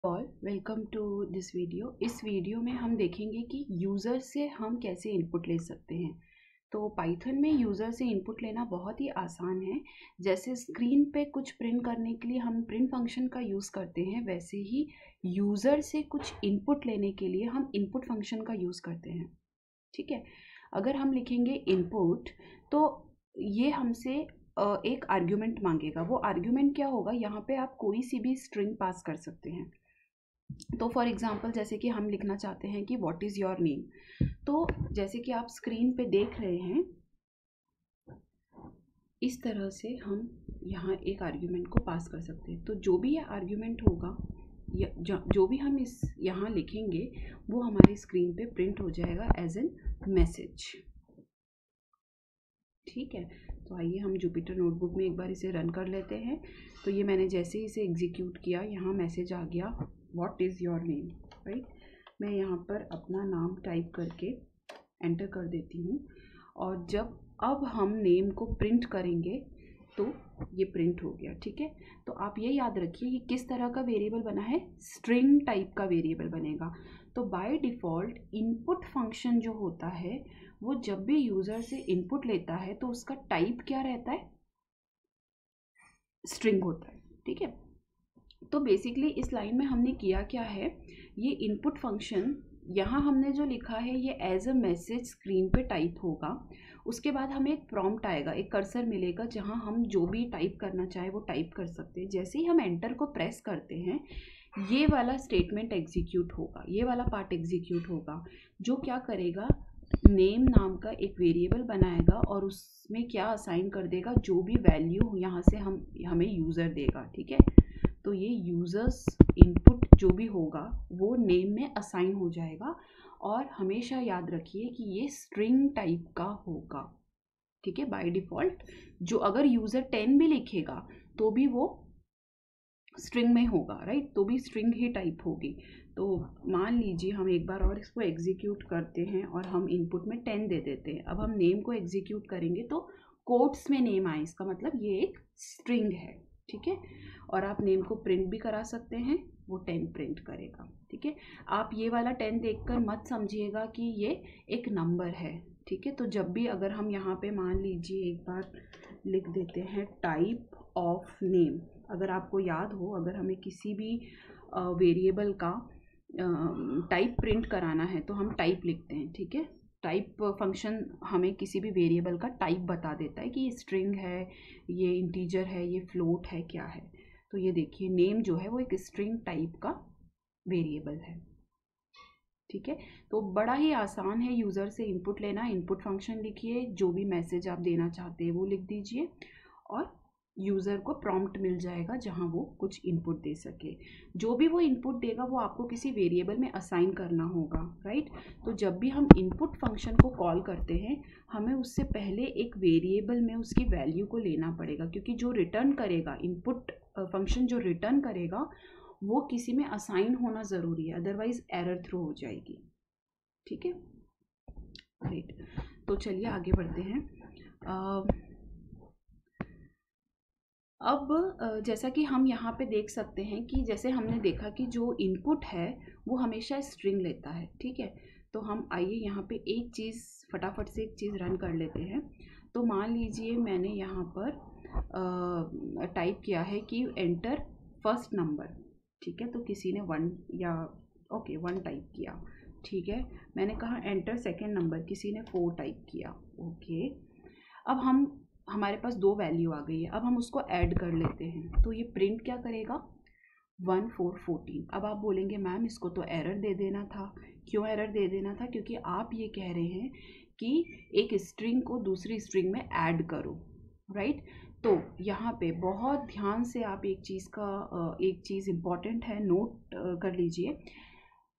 All welcome to this video. इस video में हम देखेंगे कि यूज़र से हम कैसे इनपुट ले सकते हैं। तो पाइथन में यूज़र से इनपुट लेना बहुत ही आसान है। जैसे स्क्रीन पे कुछ प्रिंट करने के लिए हम प्रिंट फंक्शन का यूज़ करते हैं, वैसे ही यूज़र से कुछ इनपुट लेने के लिए हम इनपुट फंक्शन का यूज़ करते हैं। ठीक है, अगर हम लिखेंगे इनपुट तो ये हमसे एक आर्ग्यूमेंट मांगेगा। वो आर्ग्यूमेंट क्या होगा, यहाँ पे आप कोई सी भी स्ट्रिंग पास कर सकते हैं। तो फॉर एग्जांपल जैसे कि हम लिखना चाहते हैं कि व्हाट इज़ योर नेम, तो जैसे कि आप स्क्रीन पे देख रहे हैं, इस तरह से हम यहाँ एक आर्ग्यूमेंट को पास कर सकते हैं। तो जो भी ये आर्ग्यूमेंट होगा या जो भी हम इस यहाँ लिखेंगे वो हमारी स्क्रीन पे प्रिंट हो जाएगा एज एन मैसेज। ठीक है, तो आइए हम जुपिटर नोटबुक में एक बार इसे रन कर लेते हैं। तो ये मैंने जैसे ही इसे एग्जीक्यूट किया, यहाँ मैसेज आ गया what is your name, right. मैं यहाँ पर अपना नाम टाइप करके एंटर कर देती हूँ, और जब अब हम नेम को प्रिंट करेंगे तो ये प्रिंट हो गया। ठीक है, तो आप ये याद रखिए ये किस तरह का वेरिएबल बना है, स्ट्रिंग टाइप का वेरिएबल बनेगा। तो बाय डिफ़ॉल्ट इनपुट फंक्शन जो होता है वो जब भी यूज़र से इनपुट लेता है तो उसका टाइप क्या रहता है, स्ट्रिंग होता है। ठीक है, तो बेसिकली इस लाइन में हमने किया क्या है, ये इनपुट फंक्शन यहाँ हमने जो लिखा है ये एज अ मैसेज स्क्रीन पे टाइप होगा। उसके बाद हमें एक प्रॉम्प्ट आएगा, एक कर्सर मिलेगा जहाँ हम जो भी टाइप करना चाहे वो टाइप कर सकते हैं। जैसे ही हम एंटर को प्रेस करते हैं ये वाला स्टेटमेंट एग्जीक्यूट होगा, ये वाला पार्ट एग्जीक्यूट होगा, जो क्या करेगा, नेम नाम का एक वेरिएबल बनाएगा और उसमें क्या असाइन कर देगा, जो भी वैल्यू यहाँ से हमें यूज़र देगा। ठीक है, तो ये यूज़र्स इनपुट जो भी होगा वो नेम में असाइन हो जाएगा, और हमेशा याद रखिए कि ये स्ट्रिंग टाइप का होगा। ठीक है, बाय डिफ़ॉल्ट जो अगर यूज़र 10 भी लिखेगा तो भी वो स्ट्रिंग में होगा, राइट, तो भी स्ट्रिंग ही टाइप होगी। तो मान लीजिए हम एक बार और इसको एग्जीक्यूट करते हैं और हम इनपुट में 10 दे देते हैं। अब हम नेम को एग्जीक्यूट करेंगे तो कोट्स में नेम आए, इसका मतलब ये एक स्ट्रिंग है। ठीक है, और आप नेम को प्रिंट भी करा सकते हैं, वो 10 प्रिंट करेगा। ठीक है, आप ये वाला 10 देखकर मत समझिएगा कि ये एक नंबर है। ठीक है, तो जब भी अगर हम यहाँ पे मान लीजिए एक बार लिख देते हैं टाइप ऑफ नेम, अगर आपको याद हो, अगर हमें किसी भी वेरिएबल का टाइप प्रिंट कराना है तो हम टाइप लिखते हैं। ठीक है, टाइप फंक्शन हमें किसी भी वेरिएबल का टाइप बता देता है कि ये स्ट्रिंग है, ये इंटीजर है, ये फ्लोट है, क्या है। तो ये देखिए नेम जो है वो एक स्ट्रिंग टाइप का वेरिएबल है। ठीक है, तो बड़ा ही आसान है यूज़र से इनपुट लेना। इनपुट फंक्शन लिखिए, जो भी मैसेज आप देना चाहते हैं वो लिख दीजिए, और यूज़र को प्रॉम्प्ट मिल जाएगा जहां वो कुछ इनपुट दे सके। जो भी वो इनपुट देगा वो आपको किसी वेरिएबल में असाइन करना होगा, राइट। तो जब भी हम इनपुट फंक्शन को कॉल करते हैं हमें उससे पहले एक वेरिएबल में उसकी वैल्यू को लेना पड़ेगा, क्योंकि जो रिटर्न करेगा, इनपुट फंक्शन जो रिटर्न करेगा वो किसी में असाइन होना ज़रूरी है, अदरवाइज एरर थ्रो हो जाएगी। ठीक है, राइट। तो चलिए आगे बढ़ते हैं। अब जैसा कि हम यहाँ पे देख सकते हैं कि जैसे हमने देखा कि जो इनपुट है वो हमेशा स्ट्रिंग लेता है। ठीक है, तो हम आइए यहाँ पे एक चीज़ फटाफट से एक चीज़ रन कर लेते हैं। तो मान लीजिए मैंने यहाँ पर टाइप किया है कि एंटर फर्स्ट नंबर। ठीक है, तो किसी ने 1 या ओके 1 टाइप किया। ठीक है, मैंने कहा एंटर सेकेंड नंबर, किसी ने 4 टाइप किया। ओके, अब हमारे पास 2 वैल्यू आ गई है, अब हम उसको ऐड कर लेते हैं। तो ये प्रिंट क्या करेगा, 1 4 14। अब आप बोलेंगे मैम इसको तो एरर दे देना था। क्यों एरर दे देना था, क्योंकि आप ये कह रहे हैं कि एक स्ट्रिंग को दूसरी स्ट्रिंग में ऐड करो, राइट। तो यहाँ पे बहुत ध्यान से आप एक चीज़ इम्पॉर्टेंट है, नोट कर लीजिए।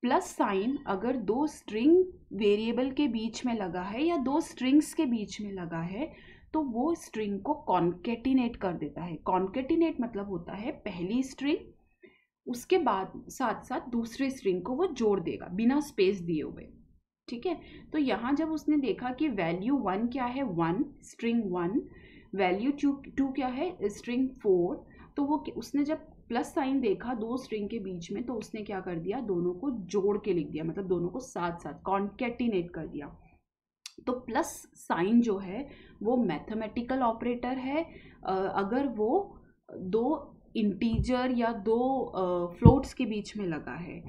प्लस साइन अगर 2 स्ट्रिंग वेरिएबल के बीच में लगा है या 2 स्ट्रिंग्स के बीच में लगा है तो वो स्ट्रिंग को कॉन्केटिनेट कर देता है। कॉन्केटिनेट मतलब होता है पहली स्ट्रिंग उसके बाद साथ साथ दूसरी स्ट्रिंग को वो जोड़ देगा बिना स्पेस दिए हुए। ठीक है, तो यहाँ जब उसने देखा कि वैल्यू 1 क्या है, 1 स्ट्रिंग 1, वैल्यू 2 क्या है, स्ट्रिंग 4, तो वो उसने जब प्लस साइन देखा दो स्ट्रिंग के बीच में, तो उसने क्या कर दिया, दोनों को जोड़ के लिख दिया, मतलब दोनों को साथ साथ कॉन्केटिनेट कर दिया। तो प्लस साइन जो है वो मैथमेटिकल ऑपरेटर है। अगर वो दो इंटीजर या दो फ्लोट्स के बीच में लगा है।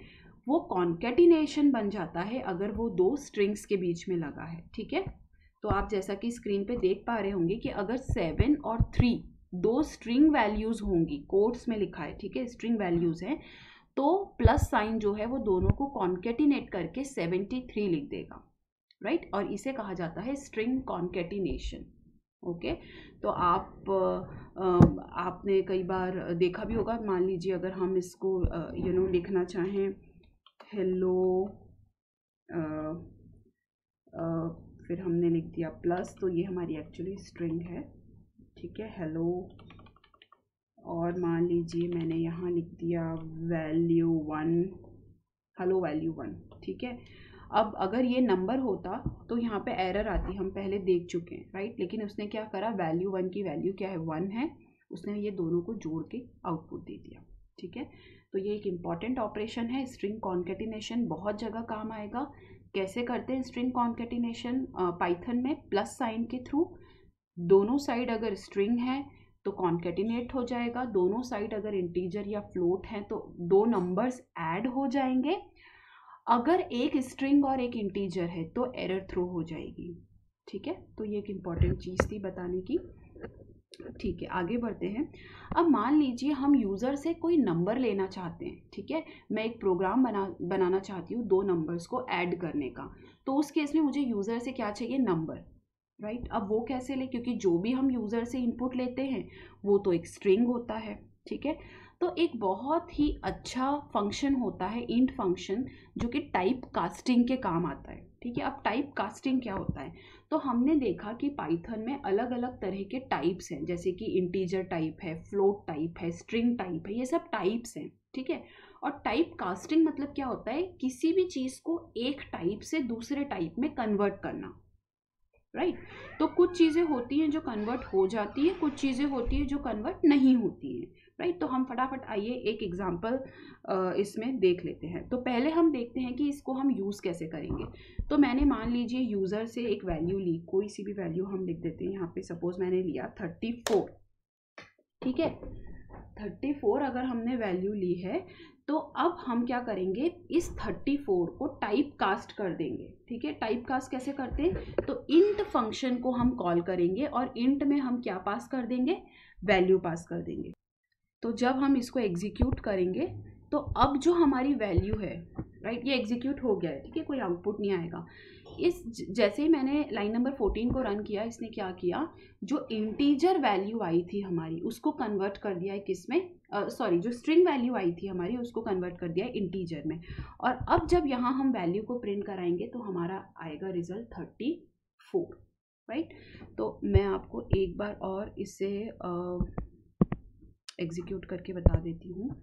वो कॉन्केटिनेशन बन जाता है अगर वो दो स्ट्रिंग्स के बीच में लगा है। ठीक है, तो आप जैसा कि स्क्रीन पे देख पा रहे होंगे कि अगर 7 और 3 दो स्ट्रिंग वैल्यूज होंगी, कोट्स में लिखा है, ठीक है, स्ट्रिंग वैल्यूज हैं, तो प्लस साइन जो है वो दोनों को कॉन्केटिनेट करके 73 लिख देगा, राइट। और इसे कहा जाता है स्ट्रिंग कॉन्केटिनेशन। ओके, तो आपने कई बार देखा भी होगा, मान लीजिए अगर हम इसको लिखना चाहें हेलो, फिर हमने लिख दिया प्लस, तो ये हमारी एक्चुअली स्ट्रिंग है, ठीक है, हेलो। और मान लीजिए मैंने यहाँ लिख दिया वैल्यू 1, हेलो वैल्यू 1, ठीक है। अब अगर ये नंबर होता तो यहाँ पे एरर आती, हम पहले देख चुके हैं, राइट। लेकिन उसने क्या करा, वैल्यू 1 की वैल्यू क्या है, 1 है, उसने ये दोनों को जोड़ के आउटपुट दे दिया, ठीक है। तो ये एक इम्पॉर्टेंट ऑपरेशन है, स्ट्रिंग कॉन्केटिनेशन बहुत जगह काम आएगा। कैसे करते हैं स्ट्रिंग कॉन्केटिनेशन पाइथन में, प्लस साइन के थ्रू। दोनों साइड अगर स्ट्रिंग है तो कॉन्केटिनेट हो जाएगा, दोनों साइड अगर इंटीजर या फ्लोट हैं तो दो नंबर्स ऐड हो जाएंगे। अगर एक स्ट्रिंग और एक इंटीजर है तो एरर थ्रो हो जाएगी, ठीक है। तो ये एक इम्पॉर्टेंट चीज़ थी बताने की। ठीक है, आगे बढ़ते हैं। अब मान लीजिए हम यूज़र से कोई नंबर लेना चाहते हैं, ठीक है, मैं एक प्रोग्राम बनाना चाहती हूँ दो नंबर्स को ऐड करने का। तो उस केस में मुझे यूज़र से क्या चाहिए, नंबर, राइट। अब वो कैसे ले, क्योंकि जो भी हम यूज़र से इनपुट लेते हैं वो तो एक स्ट्रिंग होता है, ठीक है। तो एक बहुत ही अच्छा फंक्शन होता है इंट फंक्शन, जो कि टाइप कास्टिंग के काम आता है, ठीक है। अब टाइप कास्टिंग क्या होता है, तो हमने देखा कि पाइथन में अलग अलग तरह के टाइप्स हैं, जैसे कि इंटीजर टाइप है, फ्लोट टाइप है, स्ट्रिंग टाइप है, ये सब टाइप्स हैं, ठीक है। और टाइप कास्टिंग मतलब क्या होता है, किसी भी चीज़ को एक टाइप से दूसरे टाइप में कन्वर्ट करना, राइट। तो कुछ चीज़ें होती हैं जो कन्वर्ट हो जाती है, कुछ चीज़ें होती है जो कन्वर्ट नहीं होती हैं, राइट। तो हम फटाफट आइए एक एग्जांपल इसमें देख लेते हैं। तो पहले हम देखते हैं कि इसको हम यूज़ कैसे करेंगे। तो मैंने मान लीजिए यूज़र से एक वैल्यू ली, कोई सी भी वैल्यू हम लिख देते हैं, यहाँ पे सपोज मैंने लिया 34, ठीक है। 34 अगर हमने वैल्यू ली है, तो अब हम क्या करेंगे, इस 34 को टाइप कास्ट कर देंगे, ठीक है। टाइप कास्ट कैसे करते हैं, तो इंट फंक्शन को हम कॉल करेंगे और इंट में हम क्या पास कर देंगे, वैल्यू पास कर देंगे। तो जब हम इसको एग्जीक्यूट करेंगे तो अब जो हमारी वैल्यू है, राइट, ये एग्जीक्यूट हो गया है, ठीक है, कोई आउटपुट नहीं आएगा। जैसे ही मैंने लाइन नंबर 14 को रन किया, इसने क्या किया, जो इंटीजर वैल्यू आई थी हमारी उसको कन्वर्ट कर दिया है किसमें, सॉरी, जो स्ट्रिंग वैल्यू आई थी हमारी उसको कन्वर्ट कर दिया है इंटीजर में। और अब जब यहाँ हम वैल्यू को प्रिंट कराएंगे तो हमारा आएगा रिजल्ट 34, राइट। तो मैं आपको एक बार और इसे एग्जीक्यूट करके बता देती हूँ।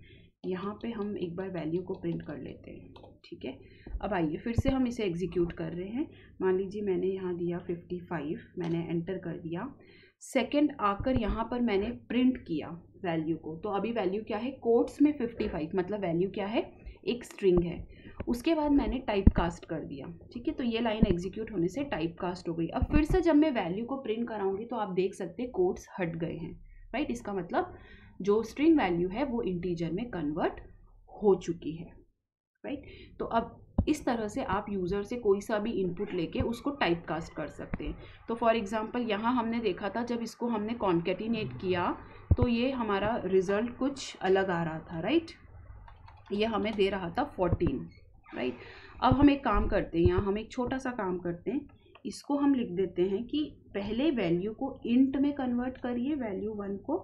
यहाँ पे हम एक बार वैल्यू को प्रिंट कर लेते हैं, ठीक है। अब आइए फिर से हम इसे एग्जीक्यूट कर रहे हैं। मान लीजिए मैंने यहाँ दिया 55, मैंने एंटर कर दिया। सेकंड आकर यहाँ पर मैंने प्रिंट किया वैल्यू को, तो अभी वैल्यू क्या है, कोट्स में 55, मतलब वैल्यू क्या है, एक स्ट्रिंग है। उसके बाद मैंने टाइप कास्ट कर दिया, ठीक है। तो ये लाइन एग्जीक्यूट होने से टाइप कास्ट हो गई। अब फिर से जब मैं वैल्यू को प्रिंट कराऊंगी तो आप देख सकते हैं कोट्स हट गए हैं, राइट। इसका मतलब जो स्ट्रिंग वैल्यू है वो इंटीजर में कन्वर्ट हो चुकी है, राइट। तो अब इस तरह से आप यूज़र से कोई सा भी इनपुट लेके उसको टाइप कास्ट कर सकते हैं। तो फॉर एग्जांपल यहाँ हमने देखा था, जब इसको हमने कॉन्केटिनेट किया तो ये हमारा रिजल्ट कुछ अलग आ रहा था, राइट। ये हमें दे रहा था 14, राइट। अब हम एक काम करते हैं, यहाँ हम एक छोटा सा काम करते हैं, इसको हम लिख देते हैं कि पहले वैल्यू को इंट में कन्वर्ट करिए, वैल्यू 1 को,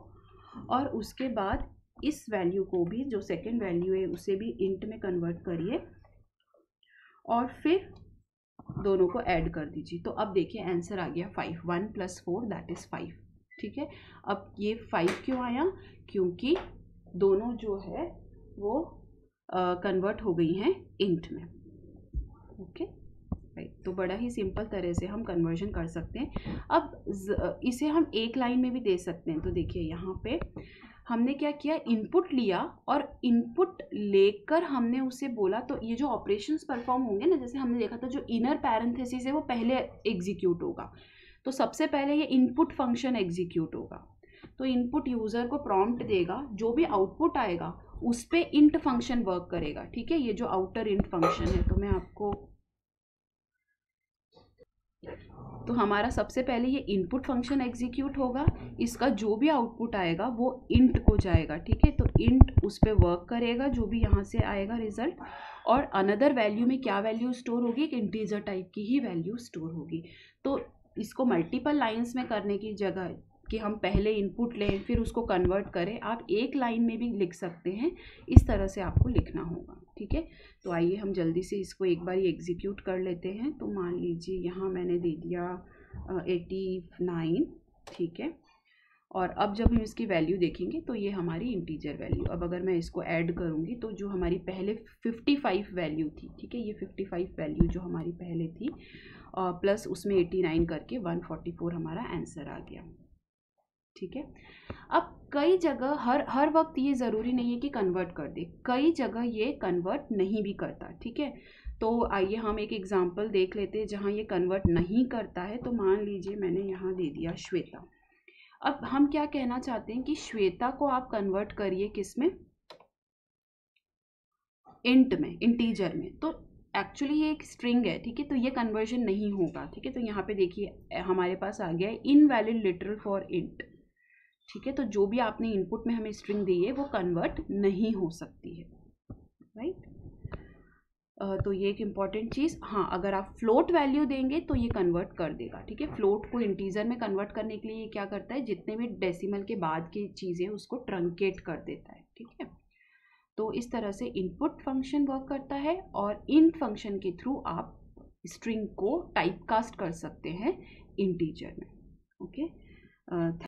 और उसके बाद इस वैल्यू को भी, जो सेकेंड वैल्यू है उसे भी इंट में कन्वर्ट करिए, और फिर दोनों को ऐड कर दीजिए। तो अब देखिए आंसर आ गया 5, 1 + 4 दैट इज़ 5, ठीक है। अब ये 5 क्यों आया, क्योंकि दोनों जो है वो कन्वर्ट हो गई हैं इंट में, ओके, राइट। तो बड़ा ही सिंपल तरह से हम कन्वर्जन कर सकते हैं। अब इसे हम एक लाइन में भी दे सकते हैं। तो देखिए यहाँ पे हमने क्या किया, इनपुट लिया और इनपुट लेकर हमने उसे बोला, तो ये जो ऑपरेशंस परफॉर्म होंगे ना, जैसे हमने देखा था जो इनर पैरेंथेसिस है वो पहले एग्जीक्यूट होगा। तो सबसे पहले ये इनपुट फंक्शन एग्जीक्यूट होगा। तो इनपुट यूज़र को प्रॉम्प्ट देगा, जो भी आउटपुट आएगा उस पे इंट फंक्शन वर्क करेगा। ठीक है, ये जो आउटर इंट फंक्शन है, तो मैं आपको, तो हमारा सबसे पहले ये इनपुट फंक्शन एग्जीक्यूट होगा, इसका जो भी आउटपुट आएगा वो इंट को जाएगा। ठीक है, तो इंट उस पर वर्क करेगा, जो भी यहाँ से आएगा रिजल्ट, और अनदर वैल्यू में क्या वैल्यू स्टोर होगी, एक इंटीजर टाइप की ही वैल्यू स्टोर होगी। तो इसको मल्टीपल लाइन्स में करने की जगह कि हम पहले इनपुट लें फिर उसको कन्वर्ट करें, आप एक लाइन में भी लिख सकते हैं, इस तरह से आपको लिखना होगा। ठीक है, तो आइए हम जल्दी से इसको एक बार एग्जीक्यूट कर लेते हैं। तो मान लीजिए यहाँ मैंने दे दिया 89। ठीक है, और अब जब हम इसकी वैल्यू देखेंगे तो ये हमारी इंटीजर वैल्यू, अब अगर मैं इसको ऐड करूँगी तो जो हमारी पहले 55 वैल्यू थी, ठीक है, ये 55 वैल्यू जो हमारी पहले थी प्लस उसमें 89 करके 144 हमारा आंसर आ गया। ठीक है, अब कई जगह हर वक्त ये ज़रूरी नहीं है कि कन्वर्ट कर दे, कई जगह ये कन्वर्ट नहीं भी करता। ठीक है, तो आइए हम एक एग्जांपल देख लेते हैं जहाँ ये कन्वर्ट नहीं करता है। तो मान लीजिए मैंने यहाँ दे दिया श्वेता। अब हम क्या कहना चाहते हैं कि श्वेता को आप कन्वर्ट करिए किस में, इंट में, इंटीजर में। तो एक्चुअली ये एक स्ट्रिंग है। ठीक है, तो ये कन्वर्जन नहीं होगा। ठीक है, तो यहाँ पे देखिए हमारे पास आ गया है इनवैलिड लिटरल फॉर इंट। ठीक है, तो जो भी आपने इनपुट में हमें स्ट्रिंग दी है वो कन्वर्ट नहीं हो सकती है, राइट। तो ये एक इम्पॉर्टेंट चीज़। हाँ, अगर आप फ्लोट वैल्यू देंगे तो ये कन्वर्ट कर देगा। ठीक है, फ्लोट को इंटीजर में कन्वर्ट करने के लिए ये क्या करता है, जितने भी डेसिमल के बाद की चीज़ें उसको ट्रंकेट कर देता है। ठीक है, तो इस तरह से इनपुट फंक्शन वर्क करता है और इंट फंक्शन के थ्रू आप स्ट्रिंग को टाइप कास्ट कर सकते हैं इंटीजर में। ओके।